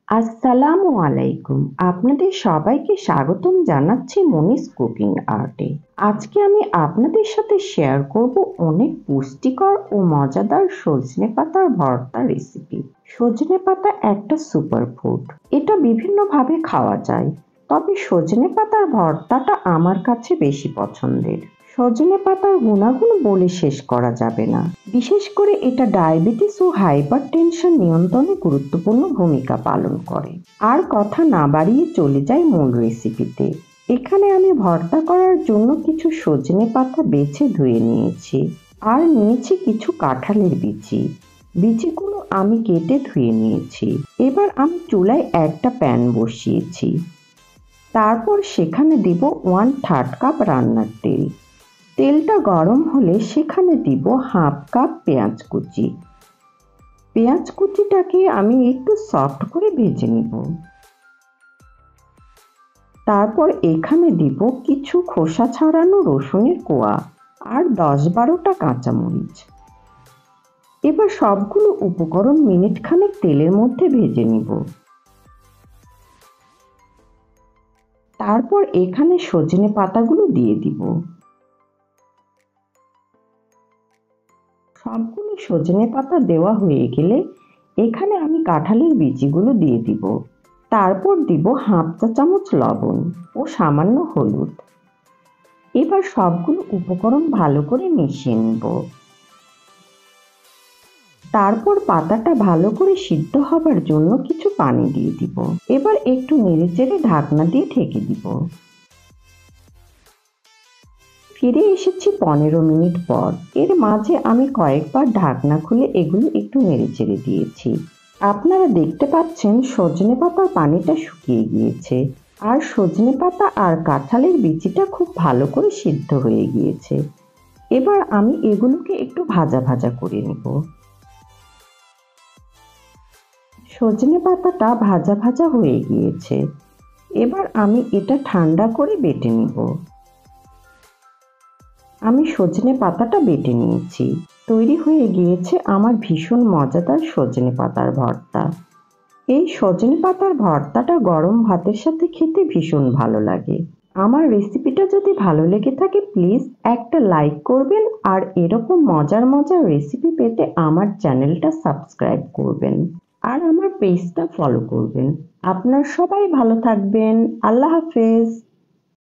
আসসালামু আলাইকুম। আপনাদের সবাইকে স্বাগতম জানাচ্ছি মনিস কুকিং আর্টে। আজকে আমি আপনাদের সাথে শেয়ার করব অনেক পুষ্টিকর ও মজাদার সজনে পাতার ভর্তা রেসিপি। সজনে পাতা একটা সুপার ফুড। এটা বিভিন্নভাবে খাওয়া যায়, তবে সজনে পাতার ভর্তাটা আমার কাছে বেশি পছন্দের। সজনে পাতার গুণাগুণ বলে শেষ করা যাবে না। বিশেষ করে এটা ডায়াবেটিস ও হাইপারটেনশন নিয়ন্ত্রণে গুরুত্বপূর্ণ ভূমিকা পালন করে। আর কথা না বাড়িয়ে চলে যাই মূল রেসিপিতে। এখানে আমি ভর্তা করার জন্য কিছু সজনে পাতা বেছে ধুয়ে নিয়েছি, আর নিয়েছি কিছু কাঁঠালের বিচি। বিচিগুলো আমি কেটে ধুয়ে নিয়েছি। এবার আমি চুলায় একটা প্যান বসিয়েছি। তারপর সেখানে দিব 1/3 কাপ রান্নার তেল। তেলটা গরম হলে সেখানে দিব হাফ কাপ পেঁয়াজ কুচি। পেঁয়াজ কুচিটাকে আমি একটু সফট করে ভেজে নিব। তারপর এখানে দিব কিছু খোসা ছাড়ানো রসুনের কোয়া আর 10-12টা কাঁচামরিচ। এবার সবগুলো উপকরণ মিনিট খানেক তেলের মধ্যে ভেজে নিব। তারপর এখানে সজনে পাতাগুলো দিয়ে দিব। সবগুলো সজনে পাতা দেওয়া হয়ে গেলে এখানে আমি কাঁঠালের বিচিগুলো দিয়ে দিব। তারপর দিব হাফ চা চামচ লবণ ও সামান্য হলুদ। এবার সবগুলো উপকরণ ভালো করে মিশিয়ে নিব। তারপর পাতাটা ভালো করে সিদ্ধ হবার জন্য কিছু পানি দিয়ে দিব। এবার একটু নেড়েচেড়ে ঢাকনা দিয়ে ঢেকে দিব। ফিরে এসেছি 15 মিনিট পর। এর মাঝে আমি কয়েকবার ঢাকনা খুলে এগুলো একটু নেড়েচেড়ে দিয়েছি। আপনারা দেখতে পাচ্ছেন সজনে পাতার পানিটা শুকিয়ে গিয়েছে, আর সজনে পাতা আর কাঁঠালের বিচিটা খুব ভালো করে সিদ্ধ হয়ে গিয়েছে। এবার আমি এগুলোকে একটু ভাজা ভাজা করে নেব। সজনে পাতাটা ভাজা ভাজা হয়ে গিয়েছে। এবার আমি এটা ঠান্ডা করে বেটে নিব। আমি সজনে পাতাটা বেটে নিয়েছি। তৈরি হয়ে গিয়েছে আমার ভীষণ মজাদার সজনে পাতার ভর্তা। এই সজনে পাতার ভর্তাটা গরম ভাতের সাথে খেতে ভীষণ ভালো লাগে। আমার রেসিপিটা যদি ভালো লেগে থাকে প্লিজ একটা লাইক করবেন, আর এরকম মজার মজার রেসিপি পেতে আমার চ্যানেলটা সাবস্ক্রাইব করবেন, আর আমার পেজটা ফলো করবেন। আপনার সবাই ভালো থাকবেন। আল্লাহ হাফেজ।